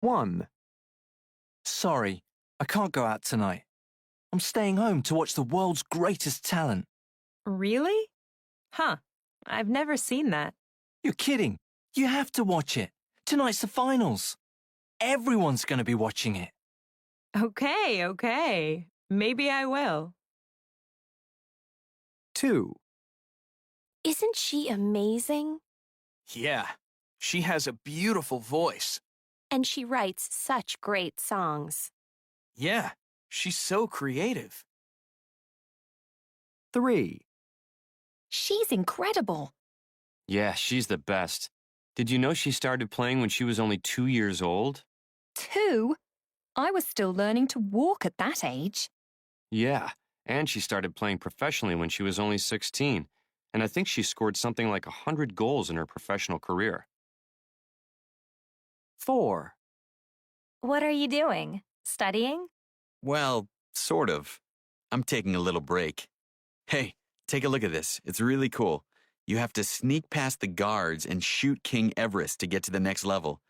1, Sorry, I can't go out tonight. I'm staying home to watch the world's greatest talent. Really? Huh. I've never seen that. You're kidding. You have to watch it. Tonight's the finals. Everyone's going to be watching it. Okay. Maybe I will. 2, Isn't she amazing? Yeah, she has a beautiful voice. And she writes such great songs. Yeah, she's so creative. 3, She's incredible. Yeah, she's the best. Did you know she started playing when she was only 2 years old? 2? I was still learning to walk at that age. Yeah, and she started playing professionally when she was only 16, and I think she scored something like 100 goals in her professional career. 4, What are you doing? Studying? Well, sort of. I'm taking a little break. Hey, take a look at this. It's really cool. You have to sneak past the guards and shoot King Everest to get to the next level.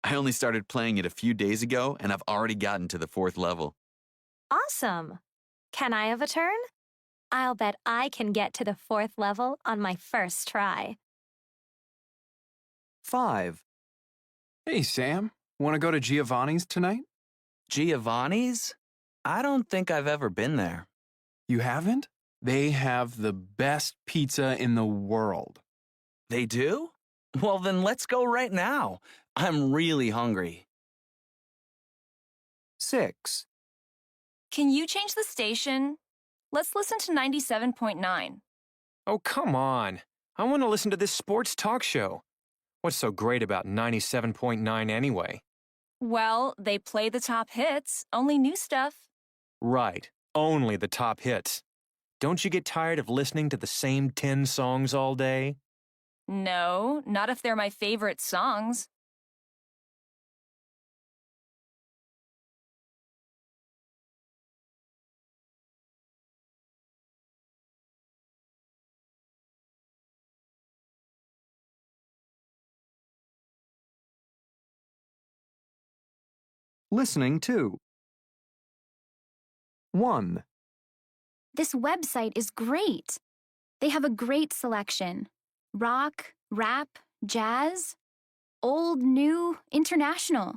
I only started playing it a few days ago, and I've already gotten to the 4th level. Awesome. Can I have a turn? I'll bet I can get to the 4th level on my first try. 5, Hey, Sam. Want to go to Giovanni's tonight? Giovanni's? I don't think I've ever been there. You haven't? They have the best pizza in the world. They do? Well, then let's go right now. I'm really hungry. 6, Can you change the station? Let's listen to 97.9. Oh, come on. I want to listen to this sports talk show. What's so great about 97.9 anyway? Well, they play the top hits, only new stuff. Right, only the top hits. Don't you get tired of listening to the same 10 songs all day? No, not if they're my favorite songs. listening to. 1, This website is great. They have a great selection. Rock, rap, jazz, old, new, international.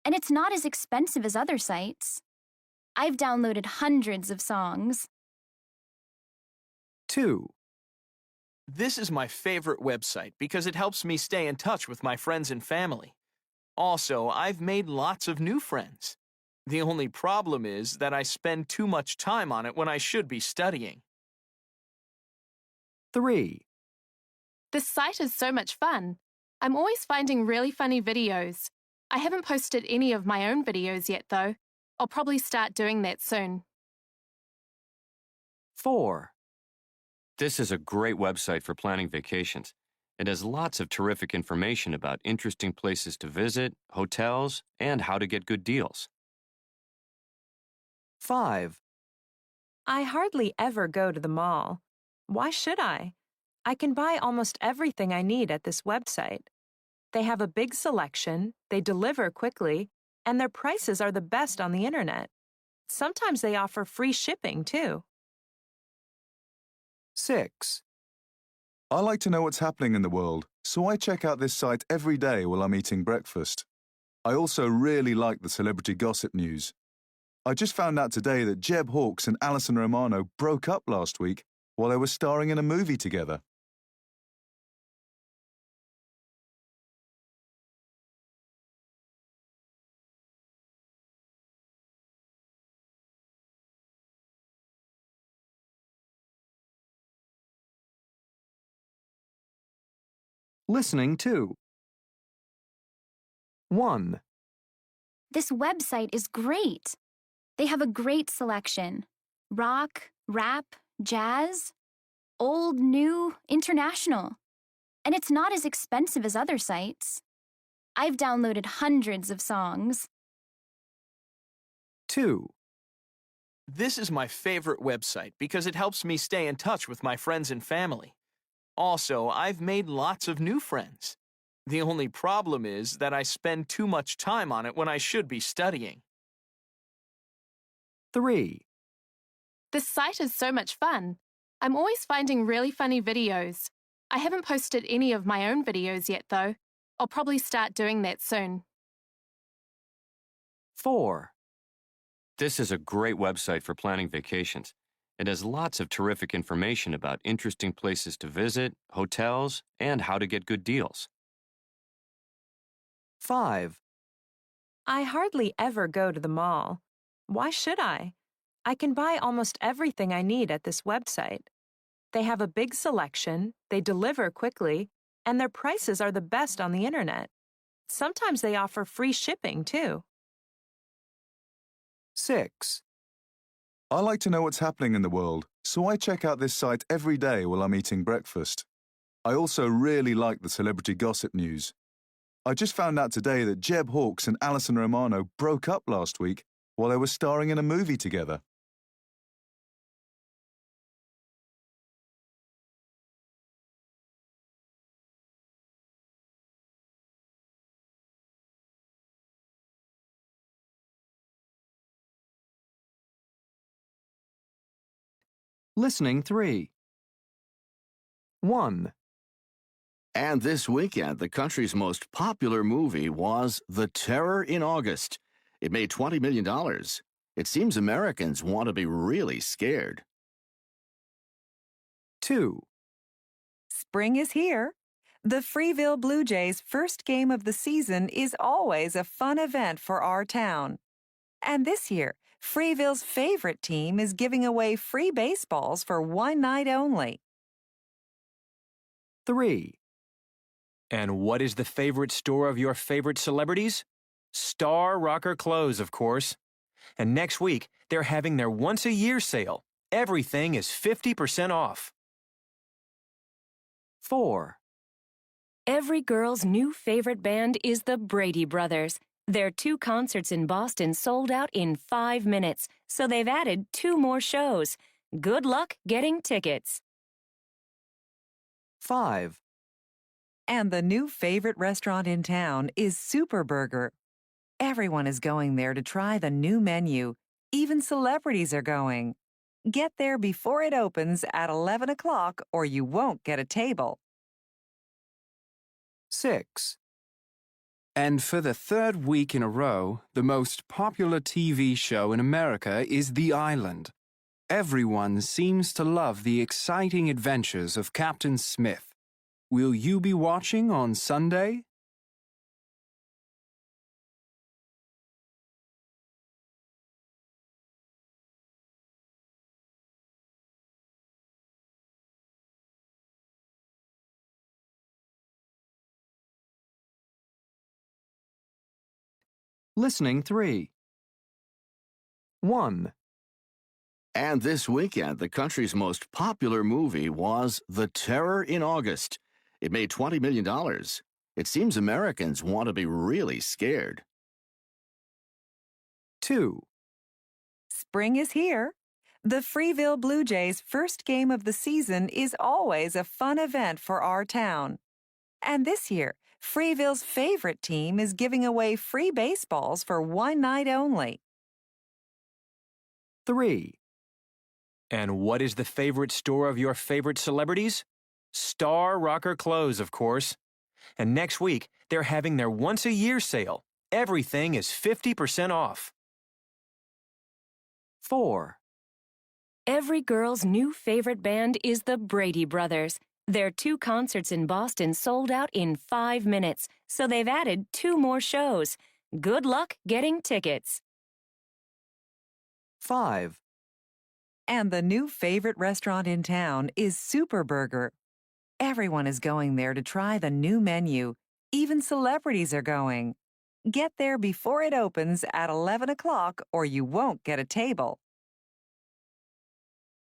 And it's not as expensive as other sites. I've downloaded hundreds of songs. 2, This is my favorite website because it helps me stay in touch with my friends and family. Also, I've made lots of new friends. The only problem is that I spend too much time on it when I should be studying. 3, This site is so much fun. I'm always finding really funny videos. I haven't posted any of my own videos yet, though. I'll probably start doing that soon. 4, This is a great website for planning vacations. It has lots of terrific information about interesting places to visit, hotels, and how to get good deals. 5, I hardly ever go to the mall. Why should I? I can buy almost everything I need at this website. They have a big selection, they deliver quickly, and their prices are the best on the internet. Sometimes they offer free shipping, too. 6, I like to know what's happening in the world, so I check out this site every day while I'm eating breakfast. I also really like the celebrity gossip news. I just found out today that Jeb Hawkes and Alison Romano broke up last week while they were starring in a movie together. listening to. 1, This website is great. They have a great selection. Rock, rap, jazz, old, new, international. And it's not as expensive as other sites. I've downloaded hundreds of songs. 2, This is my favorite website because it helps me stay in touch with my friends and family. Also, I've made lots of new friends. The only problem is that I spend too much time on it when I should be studying. 3. This site is so much fun. I'm always finding really funny videos. I haven't posted any of my own videos yet, though. I'll probably start doing that soon. 4. This is a great website for planning vacations. It has lots of terrific information about interesting places to visit, hotels, and how to get good deals. 5. I hardly ever go to the mall. Why should I? I can buy almost everything I need at this website. They have a big selection, they deliver quickly, and their prices are the best on the internet. Sometimes they offer free shipping, too. 6. I like to know what's happening in the world, so I check out this site every day while I'm eating breakfast. I also really like the celebrity gossip news. I just found out today that Jeb Hawkes and Alison Romano broke up last week while they were starring in a movie together. Listening 3. 1. And this weekend, the country's most popular movie was The Terror in August. It made $20 million. It seems Americans want to be really scared. 2. Spring is here. The Freeville Blue Jays' first game of the season is always a fun event for our town. And this year, Freeville's favorite team is giving away free baseballs for one night only. 3. And what is the favorite store of your favorite celebrities? Star Rocker Clothes, of course. And next week, they're having their once-a-year sale. Everything is 50% off. 4. Every girl's new favorite band is the Brady Brothers. Their 2 concerts in Boston sold out in 5 minutes, so they've added 2 more shows. Good luck getting tickets. 5. And the new favorite restaurant in town is Super Burger. Everyone is going there to try the new menu. Even celebrities are going. Get there before it opens at 11 o'clock or you won't get a table. 6. And for the third week in a row, the most popular TV show in America is The Island. Everyone seems to love the exciting adventures of Captain Smith. Will you be watching on Sunday? Listening 3. 1. And this weekend, the country's most popular movie was The Terror in August. It made $20 million. It seems Americans want to be really scared. 2. Spring is here. The Freeville Blue Jays' first game of the season is always a fun event for our town. And this year, Freeville's favorite team is giving away free baseballs for one night only. 3. And what is the favorite store of your favorite celebrities? Star Rocker Clothes, of course. And next week, they're having their once-a-year sale. Everything is 50% off. 4. Every girl's new favorite band is the Brady Brothers. Their 2 concerts in Boston sold out in 5 minutes, so they've added 2 more shows. Good luck getting tickets. 5. And the new favorite restaurant in town is Super Burger. Everyone is going there to try the new menu. Even celebrities are going. Get there before it opens at 11 o'clock or you won't get a table.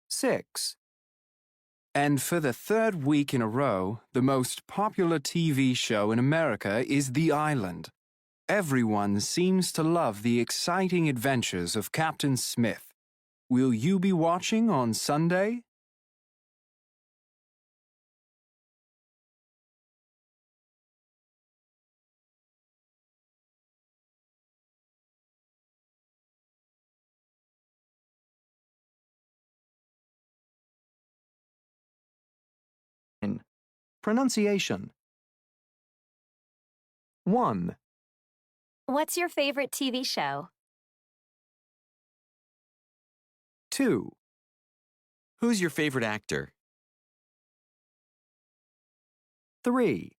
6. And for the third week in a row, the most popular TV show in America is The Island. Everyone seems to love the exciting adventures of Captain Smith. Will you be watching on Sunday? Pronunciation. 1, What's your favorite TV show? 2, Who's your favorite actor? 3,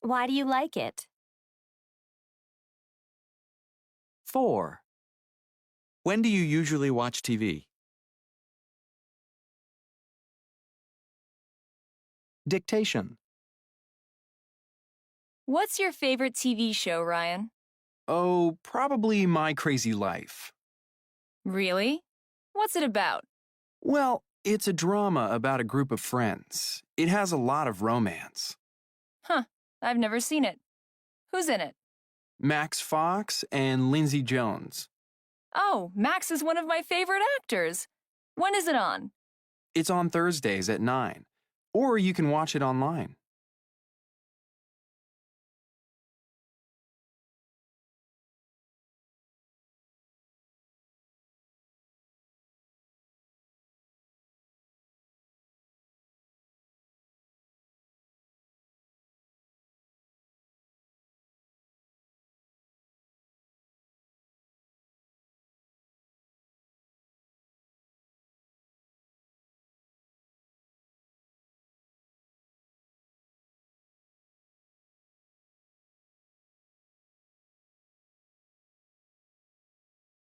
Why do you like it? 4, When do you usually watch TV? Dictation. What's your favorite TV show, Ryan? Oh, probably My Crazy Life. Really? What's it about? Well, it's a drama about a group of friends. It has a lot of romance. Huh, I've never seen it. Who's in it? Max Fox and Lindsay Jones. Oh, Max is one of my favorite actors. When is it on? It's on Thursdays at 9, or you can watch it online.